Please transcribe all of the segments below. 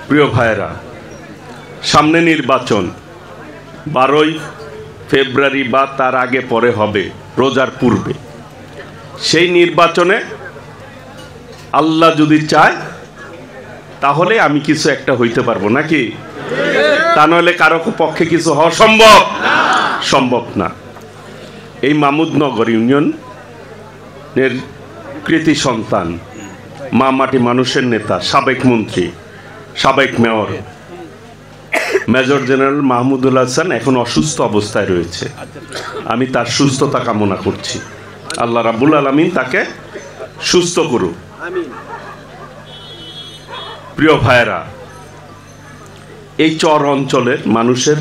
প্রিয় ভাইরা, সামনে নির্বাচন 12ই ফেব্রুয়ারি বা তার আগে পরে হবে, রোজার পূর্বে। সেই নির্বাচনে আল্লাহ যদি চায় তাহলে আমি কিছু একটা হইতে পারবো, নাকি? তা নইলে কারো পক্ষে কিছু হওয়া সম্ভব না। এই মামুদনগর ইউনিয়নের কৃতি সন্তান, মা মাটি মানুষের নেতা, সাবেক মন্ত্রী, সাবেক mayor major general Mahmudul Hasan এখন অসুস্থ অবস্থায় রয়েছে। আমি তার সুস্থতা কামনা করছি। আল্লাহ রাব্বুল আলামিন তাকে সুস্থ করুক। প্রিয় ভাইরা, এই চর অঞ্চলের মানুষের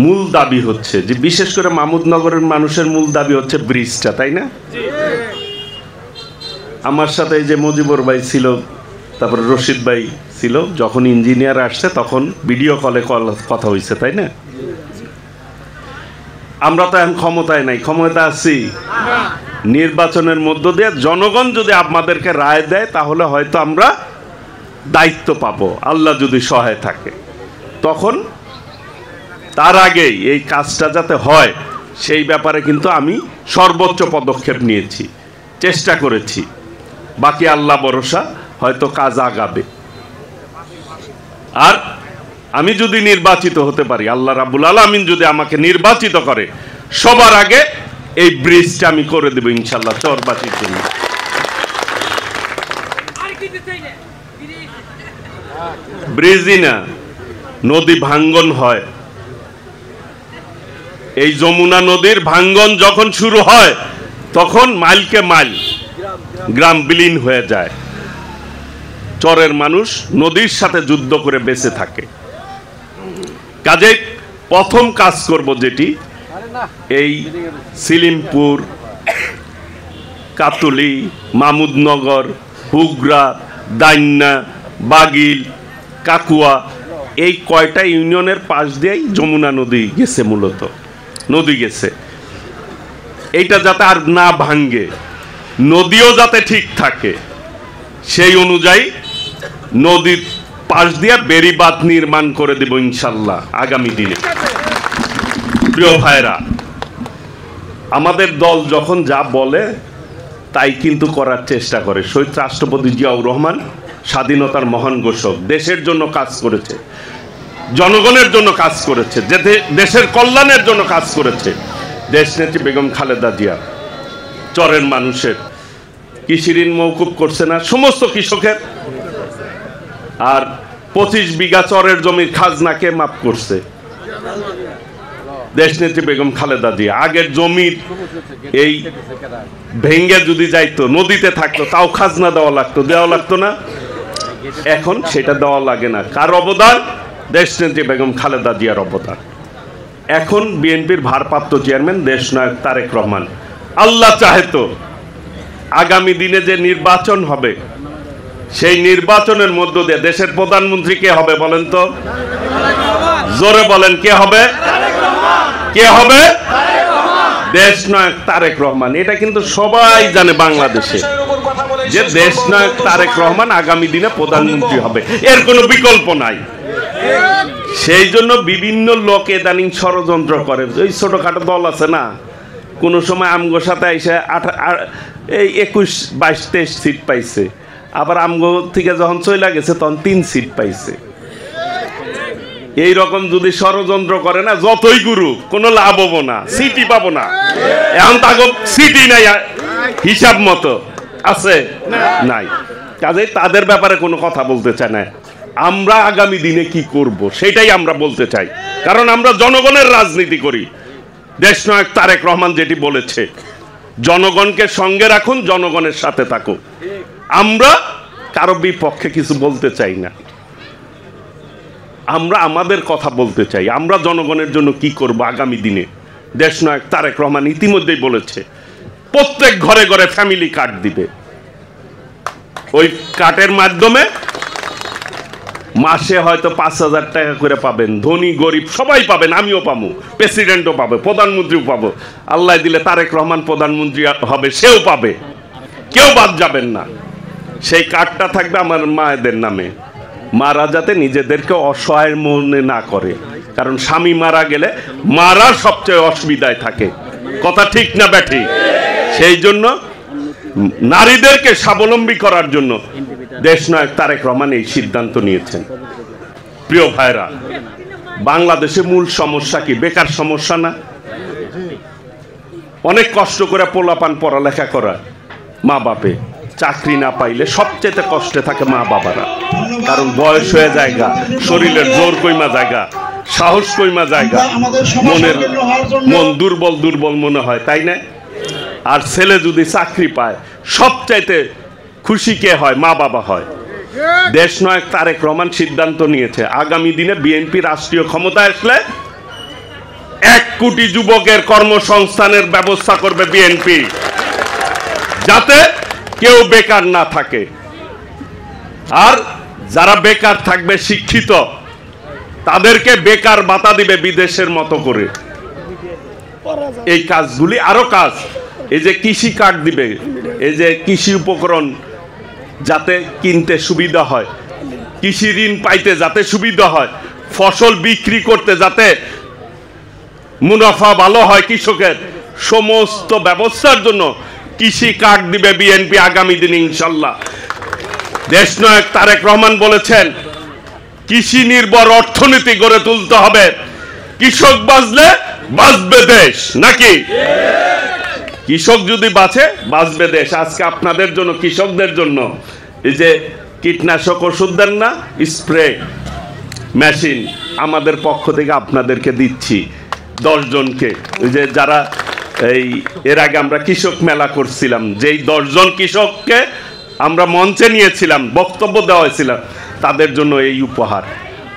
মূল দাবি হচ্ছে যে, বিশেষ করে মামুদনগরের মানুষের মূল দাবি হচ্ছে ব্রিজটা, তাই না? আমার সাথে এই যে মজিবর ভাই ছিল, তারপরে রশিদ ভাই ছিল, যখন ইঞ্জিনিয়ার আসছে তখন ভিডিও কলে কথা হয়েছে, তাই না? আমরা তো এখন ক্ষমতায় নাই, ক্ষমতা আছি নির্বাচনের মধ্য দিয়ে। জনগণ যদি আমাদেরকে রায় দেয় তাহলে হয়তো আমরা দায়িত্ব পাবো, আল্লাহ যদি সহায় থাকে। তখন তার আগেই এই কাজটা যাতে হয় সেই ব্যাপারে কিন্তু আমি সর্বোচ্চ পদক্ষেপ নিয়েছি, চেষ্টা করেছি। বাকি আল্লাহ ভরসা, হয়তো কাজ আগাবে। আর আমি যদি নির্বাচিত হতে পারি, আল্লাহ রাব্বুল আলামিন যদি আমাকে নির্বাচিত করে, সবার আগে এই ব্রিজটা আমি করে দেব ইনশাআল্লাহ চরবাসীর জন্য। ব্রিজই না, নদী ভাঙ্গন হয়। এই যমুনা নদীর ভাঙ্গন যখন শুরু হয় তখন মাইলকে মাইল গ্রাম বিলীন হয়ে যায়। চরের মানুষ নদীর সাথে যুদ্ধ করে বেঁচে থাকে। কাজেই প্রথম কাজ করব যেটি, এই সিলিমপুর, কাতুলি, মামুদনগর, হুগরা, দাইন্না, বাগিল, কাকুয়া, এই কয়টা ইউনিয়নের পাশ দিয়েই যমুনা নদী গেছে, মূলত নদী গেছে। এইটা যাতে আর না ভাঙ্গে, নদীও যাতে ঠিক থাকে, সেই অনুযায়ী নদীর পাশ দিয়ে বেড়িবাঁধ নির্মাণ করে দেব ইনশাল্লাহ আগামী দিনে। প্রিয় ভাইরা, আমাদের দল যখন যা বলে তাই কিন্তু করার চেষ্টা করে। শহীদ রাষ্ট্রপতি জিয়াউর রহমান স্বাধীনতার মহান ঘোষক, দেশের জন্য কাজ করেছে, জনগণের জন্য কাজ করেছে, যে দেশের কল্যাণের জন্য কাজ করেছে। দেশনেত্রী বেগম খালেদা জিয়া চরের মানুষের কৃষি ঋণ মওকুফ করছে না সমস্ত কৃষকের, আর 25 বিঘা চরের জমির খাজনাকে মাফ করছে দেশনেত্রী বেগম খালেদা জিয়া। আগের জমির এই ভেঙ্গে যদি যাইতো, নদীতে থাকতো, তাও খাজনা দেওয়া লাগতো না। এখন সেটা দেওয়া লাগে না। কার অবদান? দেশনেত্রী বেগম খালেদা জিয়ার অবদান। এখন বিএনপির ভারপ্রাপ্ত চেয়ারম্যান দেশনায়ক তারেক রহমান, আল্লাহ চাহে তো আগামী দিনে যে নির্বাচন হবে, সেই নির্বাচনের মধ্য দিয়ে দেশের প্রধানমন্ত্রী কে হবে বলেন তো? জোরে বলেন, কে হবে? কে হবে? দেশনায়ক তারেক রহমান। এটা কিন্তু সবাই জানে বাংলাদেশে, যে দেশনায়ক তারেক রহমান আগামী দিনে প্রধানমন্ত্রী হবে, এর কোনো বিকল্প নাই। সেই জন্য বিভিন্ন লোক ইদানিং ষড়যন্ত্র করে। ওই ছোটখাটো দল আছে না, কোনো সময় আমগো সাথে এসে এই 21, 22, 23 সিট পাইছে, আবার আমগো থেকে যখন চলে গেছে তখন 3 সিট পাইছে। এই রকম যদি ষড়যন্ত্র করে না, যতই গুরু, কোনো লাভ হবো না, সিটই পাবো না। এখন তাকে সিটই নাই, হিসাব মতো আছে নাই। কাজে তাদের ব্যাপারে কোনো কথা বলতে চায় না। আমরা আগামী দিনে কি করব সেটাই আমরা বলতে চাই, কারণ আমরা জনগণের রাজনীতি করি। দেশনায়ক তারেক রহমান যেটি বলেছে, জনগণকে সঙ্গে রাখুন, জনগণের সাথে থাকুন। আমরা কারো বিপক্ষে কিছু বলতে চাই না, আমরা আমাদের কথা বলতে চাই। আমরা জনগণের জন্য কি করব আগামী দিনে, দেশনায়ক তারেক রহমান ইতিমধ্যেই বলেছে প্রত্যেক ঘরে ঘরে ফ্যামিলি কার্ড দিবে। ওই কার্ডের মাধ্যমে মাসে হয়তো 5,000 টাকা করে পাবেন, ধনী গরিব সবাই পাবেন, আমিও পাবো, প্রেসিডেন্টও পাবে, প্রধানমন্ত্রীও পাবো। আল্লাহ দিলে তারেক রহমান প্রধানমন্ত্রী হবে, সেও পাবে, কেউ বাদ যাবেন না। সেই কার্ডটা থাকবে আমার মায়েদের নামে, মারা যাতে নিজেদেরকে অসহায় মনে না করে, কারণ স্বামী মারা গেলে মারা সবচেয়ে অসুবিধায় থাকে। কথা ঠিক না ব্যাঠি? সেই জন্য নারীদেরকে স্বাবলম্বী করার জন্য দেশনায়ক তারেক রহমান এই সিদ্ধান্ত নিয়েছেন। প্রিয় ভাইরা, বাংলাদেশে মূল সমস্যা কি? বেকার সমস্যা না? অনেক কষ্ট করে পোলাপান পড়ালেখা করা, মা বাপে চাকরি না পাইলে সবচেয়ে কষ্টে থাকে মা বাবারা, কারণ বয়স হয়ে জায়গা, শরীরের জোর কইমা জায়গা, সাহস কইমা জায়গা, মন দুর্বল দুর্বল মনে হয়, তাই না? আর ছেলে যদি চাকরি পায় সবচাইতে খুশি কে হয়? মা বাবা হয়। দেশনায়ক তারেক রহমান সিদ্ধান্ত নিয়েছে আগামী দিনে বিএনপি রাষ্ট্রীয় ক্ষমতায় আসলে 1 কোটি যুবকের কর্মসংস্থানের ব্যবস্থা করবে বিএনপি, যাতে কেউ বেকার না থাকে। আর যারা বেকার থাকবে শিক্ষিত, তাদেরকে বেকার ভাতা দিবে বিদেশের মতো করে। এই কাজগুলি আরো কাজ, এই যে কৃষি কার্ড দিবে, এই যে কৃষি উপকরণ যাতে কিনতে সুবিধা হয়, কৃষি ঋণ পাইতে যাতে সুবিধা হয়, ফসল বিক্রি করতে যাতে মুনাফা ভালো হয় কৃষকের, সমস্ত ব্যবস্থার জন্য কৃষি কার্ড দিবে বিএনপি আগামী দিন ইনশাল্লাহ। দেশনায়ক তারেক রহমান বলেছেন কৃষি নির্ভর অর্থনীতি গড়ে তুলতে হবে, কৃষক বাঁচলে বাঁচবে দেশ, নাকি? কৃষক যদি বাঁচে বাঁচবে দেশ। আজকে আপনাদের জন্য, কৃষকদের জন্য এই যে কীটনাশক ওষুধ দেন না, স্প্রে মেশিন আমাদের পক্ষ থেকে আপনাদেরকে দিচ্ছি 10 জনকে। ওই যে যারা এই এর আগে আমরা কৃষক মেলা করছিলাম, যেই 10 জন কৃষককে আমরা মঞ্চে নিয়েছিলাম, বক্তব্য দেওয়া হয়েছিল, তাদের জন্য এই উপহার।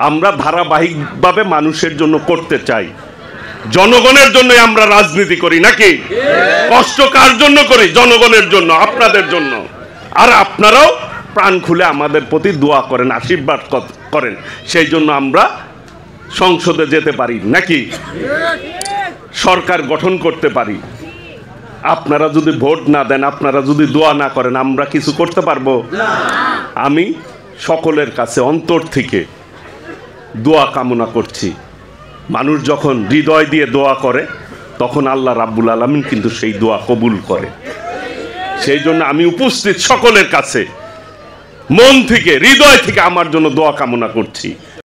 আমরা ধারাবাহিকভাবে মানুষের জন্য করতে চাই, জনগণের জন্য আমরা রাজনীতি করি, নাকি? কষ্ট কার জন্য করি? জনগণের জন্য, আপনাদের জন্য। আর আপনারাও প্রাণ খুলে আমাদের প্রতি দোয়া করেন, আশীর্বাদ করেন, সেই জন্য আমরা সংসদে যেতে পারি, নাকি? সরকার গঠন করতে পারি। আপনারা যদি ভোট না দেন, আপনারা যদি দোয়া না করেন, আমরা কিছু করতে পারবো? আমি সকলের কাছে অন্তর থেকে দোয়া কামনা করছি। মানুষ যখন হৃদয় দিয়ে দোয়া করে, তখন আল্লাহ রাব্বুল আলামিন কিন্তু সেই দোয়া কবুল করে। সেই জন্য আমি উপস্থিত সকলের কাছে মন থেকে, হৃদয় থেকে আমার জন্য দোয়া কামনা করছি।